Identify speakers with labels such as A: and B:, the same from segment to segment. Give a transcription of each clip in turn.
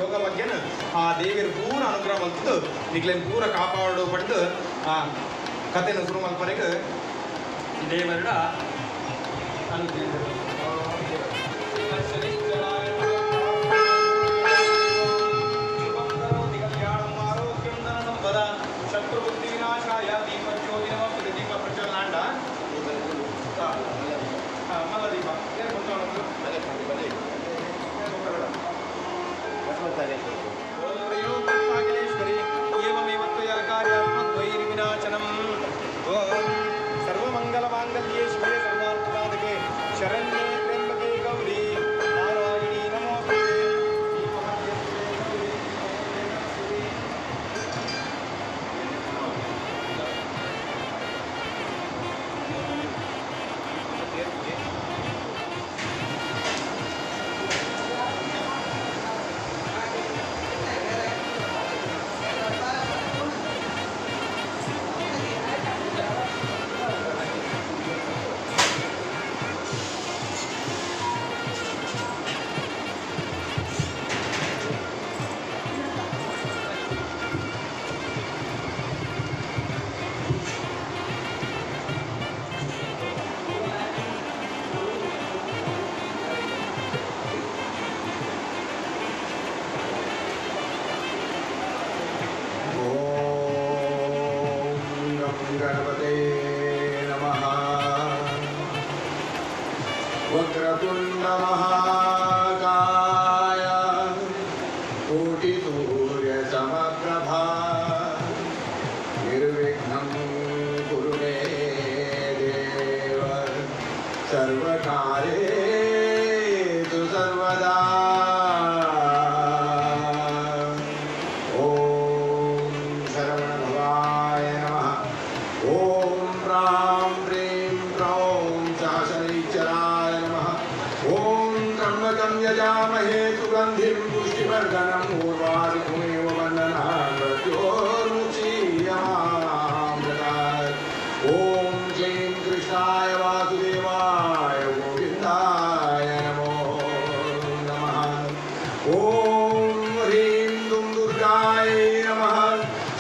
A: ಯೋಗ ಬಗ್ಗೆ ಆ ದೇವಿಯರು ಪೂರ ಅನುಗ್ರಹ ಮಲ್ತು ನಿಗ್ಲೇನು ಪೂರ ಕಾಪಾಡು ಪಟ್ಟು ಆ ಕಥೆನ ಶುರು ಮಲ್ಪರೆಗೆ ದೇವರ ಅನುಗ್ರಹ ಶತ್ರುಬುದ್ಧಿ ವಿನಾಶಾಯ ದೀಪ ಜ್ಯೋತಿನವ ದೀಪ ಪ್ರಚೋದನಾಂಡ ಮಲ್ಲ ದೀಪ ಏನು ಗೊತ್ತಾಗಲೇಶ್ವರಿ ಏವಮೇವತ್ವಯ ಕಾರ್ಯಾತ್ಮದ್ವೈರಿ ವಿನಾಶನಂ ಓಂ ಸರ್ವಮಂಗಲ ಮಾಂಗಲ್ಯೇ ಶಿವೆ ಸರ್ವಾರ್ಥಸಾಧಕೆ ಶರಣ್ಯೇ ತ್ರ್ಯಂಬಕೆ ಗೌರಿ ನಾರಾಯಣಿ ನಮೋಸ್ತುತೆ
B: गणपते नमः। वक्रतुण्ड महाकाय कोटिसूर्यसमप्रभा निर्विघ्नं कुरु मे देव सर्वकार्येषु सर्वदा। यजामहे सुगन्धिं पुष्टिवर्धनम् उर्वारुकमेव वन्दनान् मृत्योर्मुचीयमामृतात्। ॐ क्लीं कृष्णाय वासुदेवाय गोविन्दाय नमो नमः। ॐ ह्रीं दुं दुर्गाय नमः।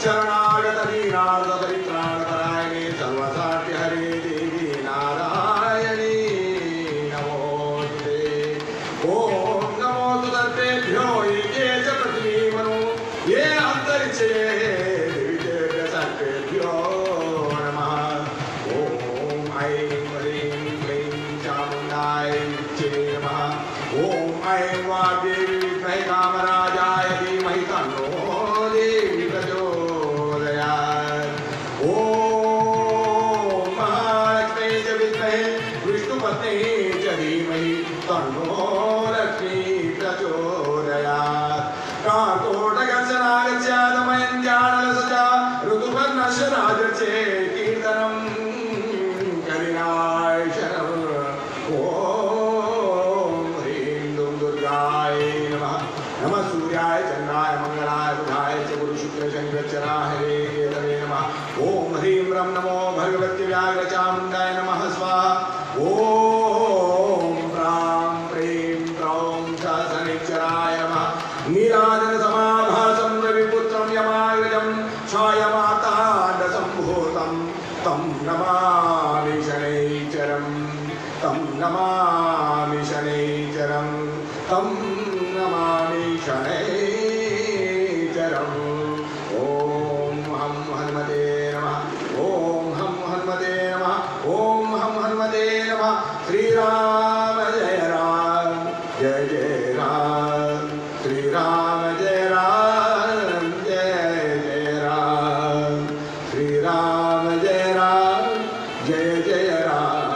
B: शरणागतदीनार्दपरित्राणपरायणे सर्वसाध्यहरे देवी नारायणी नमोस्तुते। ॐ नमो सुदर्पेभ्यो ये च पृथ्वीमनो ये अन्तरिक्षे सर्पेभ्यो नमः। ॐ ऐं ह्रीं क्लीं चामुण्डाय नमः। ॐ ऐं वाग्देवी विद्महे कामराजाय धीमहि तन्नो देवी प्रचोदयात्। ॐ महालक्ष्मी च विद्महे विष्णुपत्नी च धीमहि तन्नो लक्ष्मी प्रचोदयात्। काकोटकर्शनागच्छादमयं ज्ञानलसजा ऋतुपर्णस्य राजर्षे कीर्तनं करिनाय शरणम्। ॐ ह्रीं दुं दुर्गाय नमः। नमः सूर्याय चन्द्राय मङ्गलाय बुधाय च गुरुशुक्रशनिश्चराय केतवे नमः। ॐ ह्रीं रं नमो भगवत्यै व्याघ्रचामुण्डाय नमः स्वाहा। ॐ प्रां प्रीं प्रौं च शनिश्चराय नमः। नीराजनसमाभासं रविपुत्रं यमाग्रजं छायामाताण्डसम्भूतं तं नमामि शनैश्चरं तं नमामि शनैश्चरं तं नमामि शनैश्चरम्। ॐ हं हनुमते नमः। ॐ हं हनुमते नमः। ॐ हं हनुमते नमः। श्रीराम जय राम जय जय राम। श्रीराम जय राम जय जय राम। श्रीराम जय राम जय जय राम।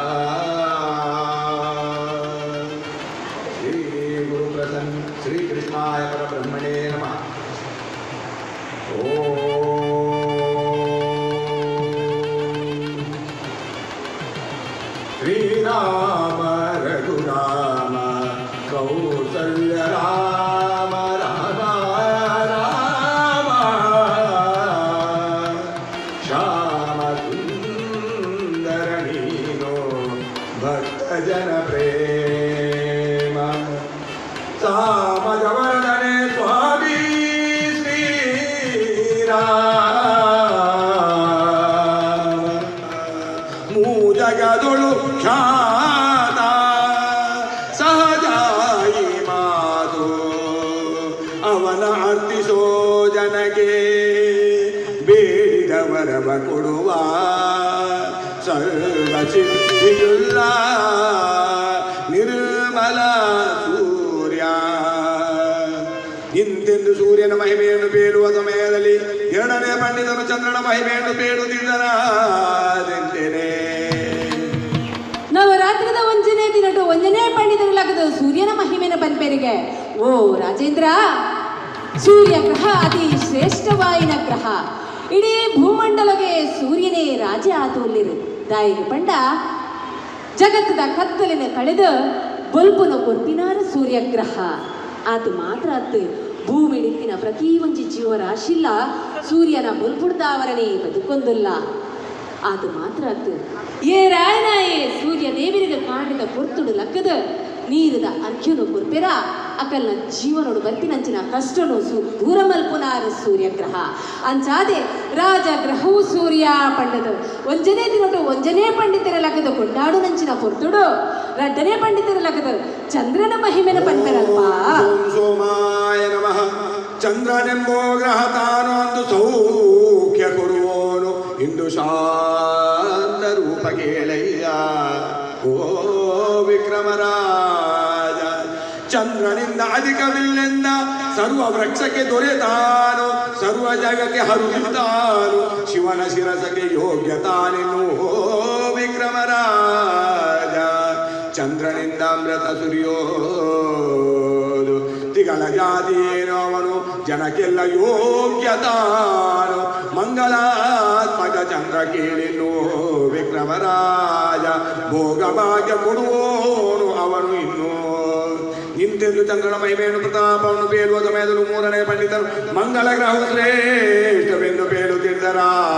B: श्री गुरुप्रसन्न श्री कृष्णाय परब्रह्मणे नमः। ॐ श्रीराम रघुराम कौसल्य राम राम राम श्याम सुंदर नीनो भक्तजन प्रेम सामजवर्धने स्वाहा। ಅವನ ಅರ್ಥಿಸೋ ಜನಗೆ ಬೇಡಿದವರವ ಕೊಡುವ ಸರ್ವ ಸಿದ್ಧಿಯುಳ್ಳ ನಿರ್ಮಲ ಸೂರ್ಯ. ಇಂತೆಂದು ಸೂರ್ಯನ ಮಹಿಮೆಯನ್ನು ಬೇಡುವ ಸಮಯದಲ್ಲಿ ಎರಡನೇ ಪಂಡಿತನು ಚಂದ್ರನ ಮಹಿಮೆಯನ್ನು ಬೇಡುತ್ತಿದ್ದನಾದೆಂತೇನೆ.
C: ನವರಾತ್ರಿದ ಒಂಜನೇ ದಿನಟು ಒಂಜನೇ ಪಂಡಿತರಲಾಗದು ಸೂರ್ಯನ ಮಹಿಮೆನ ಪನ್ಪೇರಿಗೆ. ಓ ರಾಜೇಂದ್ರ, ಸೂರ್ಯ ಗ್ರಹ ಅತಿ ಶ್ರೇಷ್ಠವಾಯಿನ ಗ್ರಹ. ಇಡೀ ಭೂಮಂಡಲಗೆ ಸೂರ್ಯನೇ ರಾಜ ಆತುಲ್ಲಿರು ದಾಯಿಗೆ ಪಂಡ ಜಗತ್ತದ ಕತ್ತಲಿನ ಕಳೆದು ಬಲ್ಪುನ ಕೊರ್ಪಿನಾರ ಸೂರ್ಯಗ್ರಹ ಆತು ಮಾತ್ರ ಅತ್ತು ಭೂಮಿ ನಿತ್ತಿನ ಪ್ರತಿ ಒಂಜಿ ಜೀವರಾಶಿಲ್ಲ ಸೂರ್ಯನ ಬಲ್ಪುಡ್ದಾವರನೇ ಬದುಕೊಂದಿಲ್ಲ ಆತು ಮಾತ್ರ ಅತ್ತು ಏ ರಾಯನಾಯೇ ಸೂರ್ಯ ದೇವರಿಗೆ ಕಾಂಡಿದ ಕೊರ್ತುಡು ಲಕ್ಕದ ನೀರದ ಅರ್ಘ್ಯನು ಕೊರ್ಪೆರ ಅಕಲ್ನ ಜೀವನೋಡು ಬರ್ತಿನಂಚಿನ ಕಷ್ಟನು ದೂರ ಮಲ್ಪುನಾರ ಸೂರ್ಯಗ್ರಹ ಅಂಚಾದೆ ರಾಜ ಗ್ರಹವು ಸೂರ್ಯ ಪಂಡದು ಒಂಜನೇ ದಿನಟು ಒಂಜನೇ ಪಂಡಿತರ ಲಗದ ಕೊಂಡಾಡು ನಂಚಿನ ಕೊರ್ತುಡು ರಡ್ಡನೇ ಪಂಡಿತರ ಲಗದ ಚಂದ್ರನ ಮಹಿಮೆನ ಪಂಡರಲ್ಪ.
B: ಸೋಮಾಯ ನಮಃ. ಚಂದ್ರನೆಂಬೋ ಗ್ರಹ ತಾನು ಅಂದು ಸೌಖ್ಯ ಕೊಡುವೋನು ಇಂದು ಶಾಂತ ರೂಪ ಕೇಳಯ್ಯ. ಓ ವಿಕ್ರಮರಾಜ, ಚಂದ್ರನಿಂದ ಅಧಿಕವಿಲ್ಲೆಂದ ಸರ್ವ ವೃಕ್ಷಕ್ಕೆ ದೊರೆತಾನು, ಸರ್ವ ಜಗಕ್ಕೆ ಹರುತ್ತಾನು, ಶಿವನ ಶಿರಸಕ್ಕೆ ಯೋಗ್ಯ ತಾನೆನ್ನು. ಓ ವಿಕ್ರಮರಾಜ, ಚಂದ್ರನಿಂದ ಅಮೃತ ಸುರಿಯೋದು ತಿಗಳ ಜಾತಿ ಏನೋ ಅವನು ಜನಕ್ಕೆಲ್ಲ ಯೋಗ್ಯ ತಾನು. ಮಂಗಲಾತ್ಮಕ ಚಂದ್ರ ಕೇಳಿನ್ನು ವಿಕ್ರಮರಾಜ, ಭೋಗ ಭಾಗ್ಯ ಕೊಡುವೋನು ಅವನು ಇನ್ನು. ಇಂತೆಂದು ಚಂದ್ರನ ಮಹಿಮೆಯನ್ನು ಪ್ರತಾಪವನ್ನು ಬೇಳುವ ಸಮಯದಲ್ಲೂ ಮೂರನೇ ಪಂಡಿತರು ಮಂಗಲ ಗ್ರಹವು ಶ್ರೇಷ್ಠವೆಂದು ಬೇಳುತ್ತಿದ್ದರಾದೆಂದರೆ.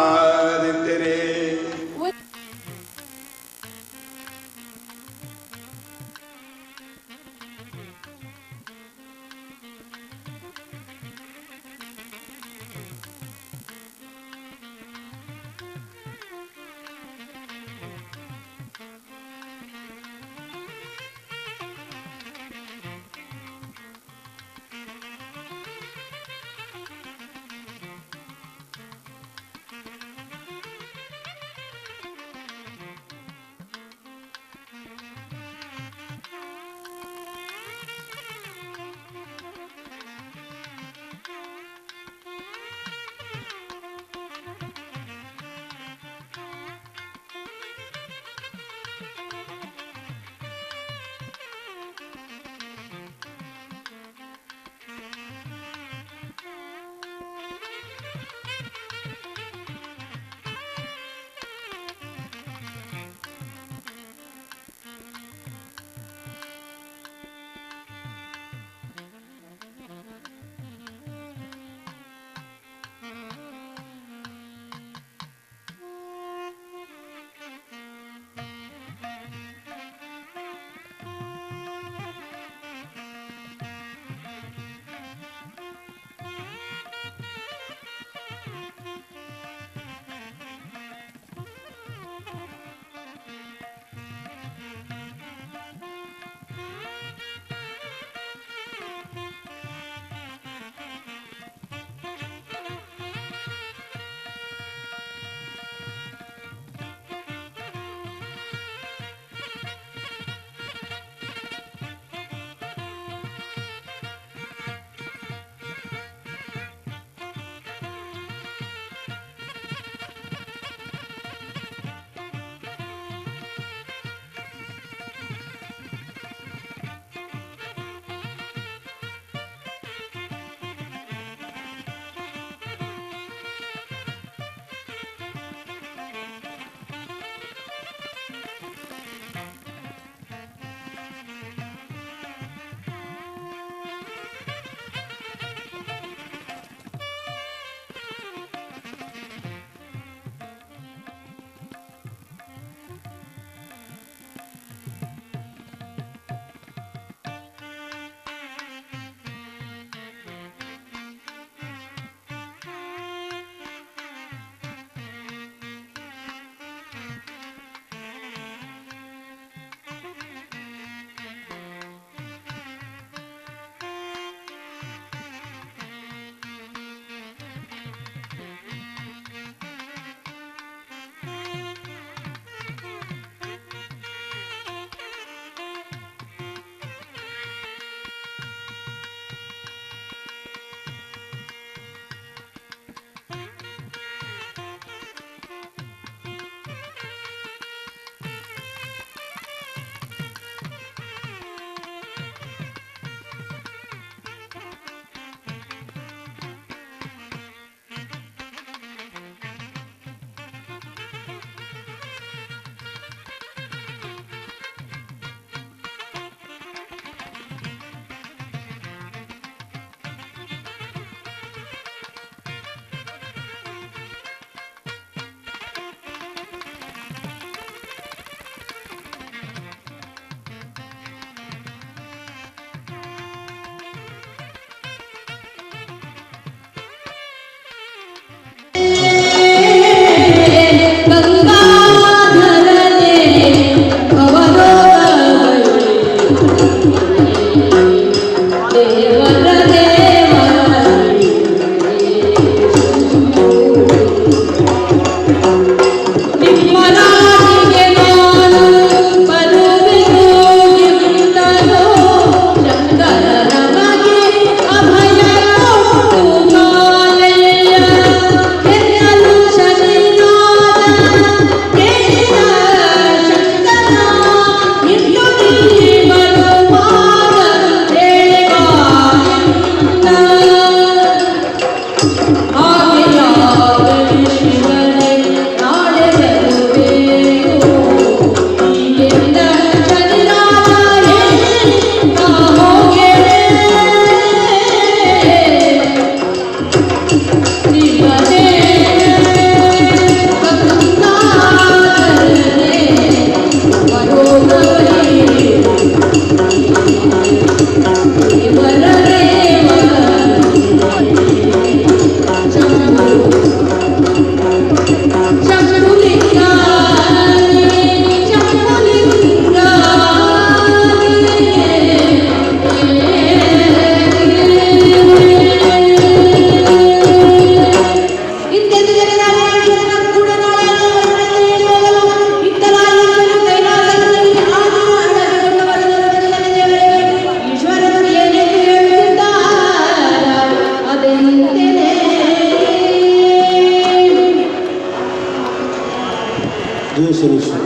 D: शनीश्वर,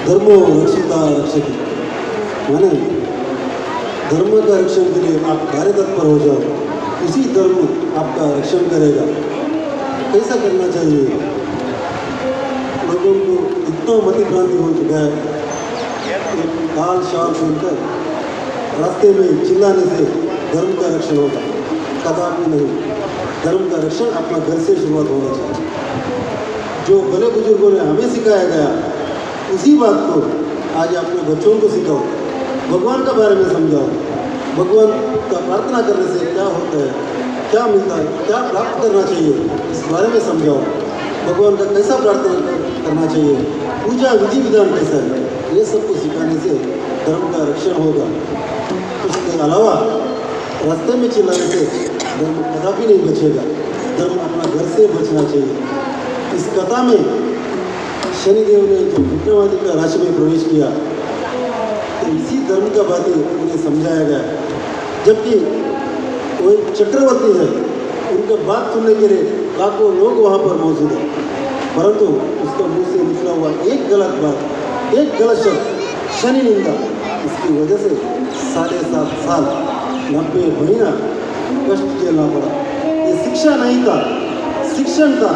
D: धर्मो रक्षिता रक्षति, माने धर्म का रक्षण के लिए आप कार्य तत्पर हो जाओ, उसी धर्म आपका रक्षण करेगा। कैसा करना चाहिए? लोगों को इतना मति भ्रांति हो चुका है, काल शाल सुनकर रास्ते में चिल्लाने से धर्म का रक्षण होगा, कदापि नहीं। धर्म का रक्षण अपना घर से शुरुआत होना चाहिए। जो बड़े बुजुर्गों ने हमें सिखाया गया, उसी बात को आज अपने बच्चों को सिखाओ, भगवान के बारे में समझाओ, भगवान का प्रार्थना करने से क्या होता है, क्या मिलता है, क्या प्राप्त करना चाहिए, इस बारे में समझाओ। भगवान का कैसा प्रार्थना करना चाहिए, पूजा विधि विधान कैसा है, ये सबको सिखाने से धर्म का रक्षण होगा। उसके अलावा रास्ते में चिल्लाने से धर्म कदापि नहीं बचेगा। धर्म अपना घर से बचना चाहिए। इस कथा में शनिदेव ने जो विक्रमादित्य राशि में प्रवेश किया, तो इसी धर्म का बात उन्हें समझाया गया। जबकि वो एक चक्रवर्ती है, उनका बात सुनने के लिए लाखों लोग वहाँ पर मौजूद हैं, परंतु उसका मुँह से निकला हुआ एक गलत बात, एक गलत शब्द, शनि निंदा, इसकी वजह से 7.5 साल 90 महीना कष्ट झेलना पड़ा। ये शिक्षा नहीं था, शिक्षण था।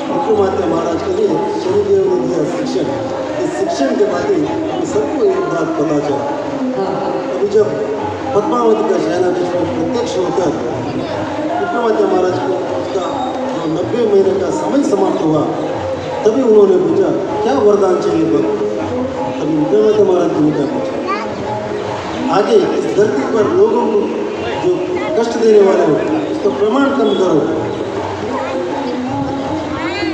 D: विक्रमादित्य महाराज के लिए शनिदेव ने दिया शिक्षण। इस शिक्षण के बाद ही हम सबको एक बात पता चला। अभी जब पद्मावती का शयनादेश में प्रत्यक्ष होकर विक्रमादित्य महाराज को उसका जो 90 महीने का समय समाप्त हुआ, तभी उन्होंने पूछा क्या वरदान चाहिए बाबू। तभी विक्रमादित्य महाराज जी ने क्या पूछा, आगे इस धरती पर लोगों को जो कष्ट देने वाले हो उसका प्रमाण कम करो।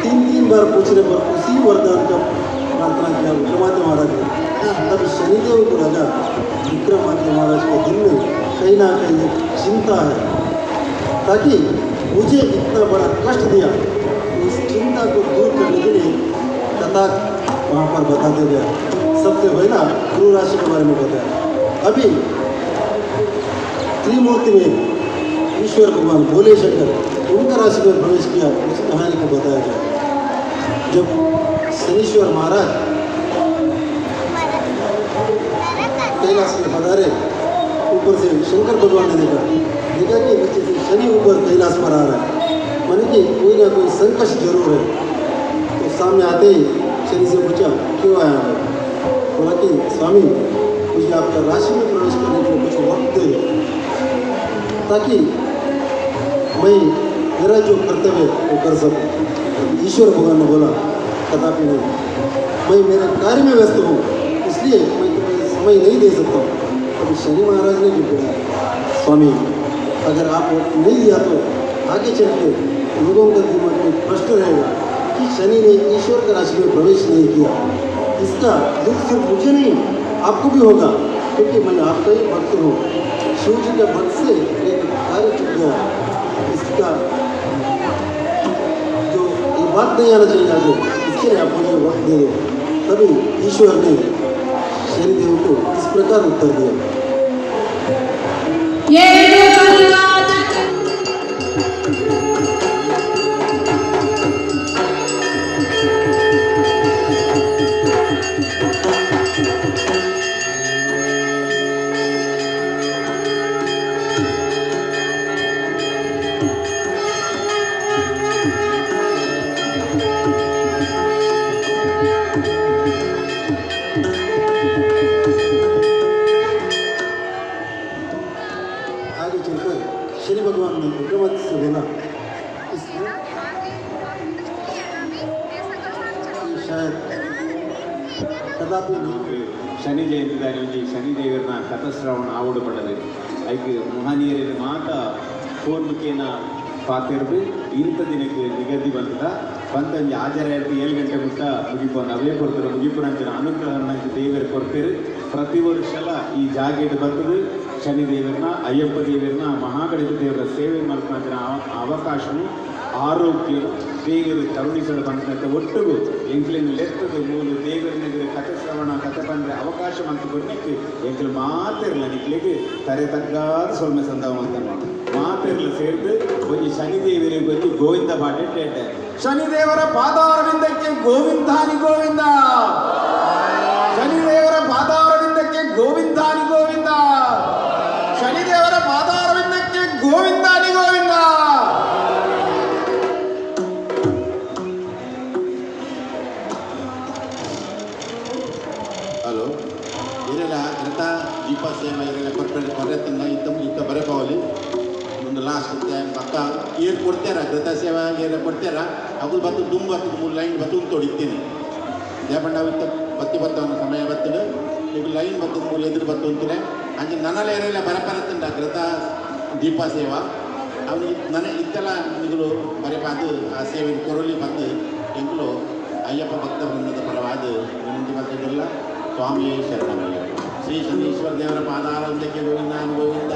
D: 3 बार पूछने पर उसी वरदान का प्रार्थना किया विक्रमादित्य महाराज ने। तब शनिदेव को लगा विक्रमादित्य महाराज के दिल में कहीं ना कहीं चिंता है, ताकि मुझे इतना बड़ा कष्ट दिया, उस चिंता को दूर करने के लिए कथा वहाँ पर बताते गया। सबसे पहला गुरु राशि के बारे में बताया। अभी त्रिमूर्ति में ईश्वर भगवान भोले शंकर उनका राशि में प्रवेश किया, उस कहानी को बताया जाए। जब शनीश्वर महाराज कैलाश में पधारे, ऊपर से शंकर भगवान ने देखा कि नीचे से शनि ऊपर कैलाश पर आ रहा है, माने कि कोई ना कोई संकट जरूर है। तो सामने आते ही शनि से पूछा क्यों आया है? बोला कि स्वामी मुझे आपका राशि में प्रवेश करने के लिए कुछ वक्त दे दो, ताकि मैं मेरा जो कर्तव्य वो कर सकूँ। ईश्वर भगवान ने बोला कदापि नहीं, मैं मेरे कार्य में व्यस्त हूँ, इसलिए मैं तुम्हें समय नहीं दे सकता हूँ। अभी शनि महाराज ने भी बोला स्वामी अगर आप नहीं दिया तो आगे चल के लोगों के दिमाग में प्रश्न रहेगा कि शनि ने ईश्वर का राशि में प्रवेश नहीं किया। इसका दुख सिर्फ मुझे नहीं आपको भी होगा, क्योंकि मैं आपका ही भक्त हूँ। शिव जी के भक्त से एक कार्य चुक गया, इसका जो ये बात नहीं आना चाहिए आगे, इसके लिए आप मुझे वक्त दे दो। तभी ईश्वर ने शनिदेव को इस प्रकार उत्तर दिया। शनि भगवान ने विक्रमादित्य से बोला शायद कदापि
E: ಶನಿ ಜಯಂತಿ ಶನಿ ದೇವರನ್ನ ಕಥಶ್ರವಣ ಆವಡು ಪಡದೆ ಐಕೆ ಮಹನೀಯರಿಗೆ ಮಾತ ಕೋರ್ಮಿಕೆನ ಪಾತಿರ್ದು ಇಂಥ ದಿನಕ್ಕೆ ನಿಗದಿ ಬಂತಂಜಿ ಆಚಾರ 7 ಗಂಟೆ ಮುಟ್ಟ ಮುಗಿಪೋದು ಅವೇ ಕೊಡ್ತಾರೆ ಮುಗಿಪುರಂಚಿನ ಅನುಗ್ರಹ ದೇವರು ಕೊಡ್ತಾರೆ. ಪ್ರತಿ ವರ್ಷಲ ಈ ಜಾಗೇಟ್ ಬರ್ತದೆ ಶನಿ ದೇವರನ್ನ ಅಯ್ಯಪ್ಪ ದೇವರನ್ನ ಮಹಾಗಣಪತಿ ದೇವರ ಸೇವೆ ಮಾಡ್ಕೊಂಡ್ರೆ ಅವಕಾಶವು ಆರೋಗ್ಯ ದೇವರು ಕರುಣಿಸಲು ಬಂದಂತೆ ಒಟ್ಟಿಗೂ ಎಂಕ್ಲಿನ ಲೆಕ್ಕದ ಮೂಲ ದೇವರನಿಗೆ ಕಥೆ ಶ್ರವಣ ಕಥೆ ಬಂದರೆ ಅವಕಾಶ ಅಂತ ಕೊಡ್ಲಿಕ್ಕೆ ಎಂಕ್ಲು ಮಾತಿರಲ್ಲ ನಿಕ್ಲಿಗೆ ತರೆ ತಗ್ಗಾದ ಸೊಲ್ಮೆ ಸಂದವ ಅಂತ ಮಾತಿರಲು ಸೇರಿದು ಒಂದು ಶನಿದೇವರಿಗೆ ಒಂದು ಗೋವಿಂದ ಪಾಠ ಹೇಳ್ತಾರೆ.
B: ಶನಿದೇವರ ಪಾದಾರವಿಂದಕ್ಕೆ ಗೋವಿಂದಾನಿ ಗೋವಿಂದ, ಶನಿದೇವರ ಪಾದಾರವಿಂದಕ್ಕೆ ಗೋವಿಂದಾನಿ ಗೋವಿಂದ, ಶನಿದೇವರ ಪಾದಾರವಿಂದಕ್ಕೆ ಗೋವಿಂದಾನಿ ಗೋವಿಂದ.
F: ಹಲೋ ಇರೆಲ್ಲ ಗ್ರತ ದೀಪ ಸೇವ ಇರೆಲ್ಲ ಕೊರೆತನ್ನ ಇಂಥ ಬರಪಾವಲಿ ಒಂದು ಲಾಸ್ಟ್ ಪಕ್ಕ ಏರ್ ಕೊಡ್ತಾರ ಗ್ರತ ಸೇವಾ ಏರ ಕೊಡ್ತಾರ ಅದು ಬತ್ತು ದುಂಬು ಬತ್ತು 3 ಲೈನ್ ಬತ್ತು ತೊಡಿತೀನಿ ದೇಪಂಡ ಬತ್ತಿ ಬತ್ತವನ್ನ ಸಮಯ ಬತ್ತಲು ಈಗ ಲೈನ್ ಬತ್ತು 3 ಎದುರು ಬತ್ತು ಅಂತೀನಿ ಹಂಗೆ ನನ್ನೆಲ್ಲ ಏರೆಲ್ಲ ಬರಪರತ್ತಂಡ ಗ್ರತ ದೀಪ ಸೇವಾ ಅವನಿಗೆ ನನ್ನ ಇತ್ತೆಲ್ಲ ನಿಗಳು ಬರೆಪಾದು ಆ ಸೇವೆ ಕೊರಲಿ ಬಂದು ಎಂಕಲು ಅಯ್ಯಪ್ಪ ಭಕ್ತ ವೃಂದದ ಪರವಾದ ವಿನಂತಿ ಬರ್ತಿದ್ದಿಲ್ಲ. ಸ್ವಾಮಿಯೇ ಶರಣಮಯ್ಯ. ಶ್ರೀ ಶನೀಶ್ವರ ದೇವರ ಪಾದಾರಂಭಕ್ಕೆ ಗೋವಿಂದ ಗೋವಿಂದ.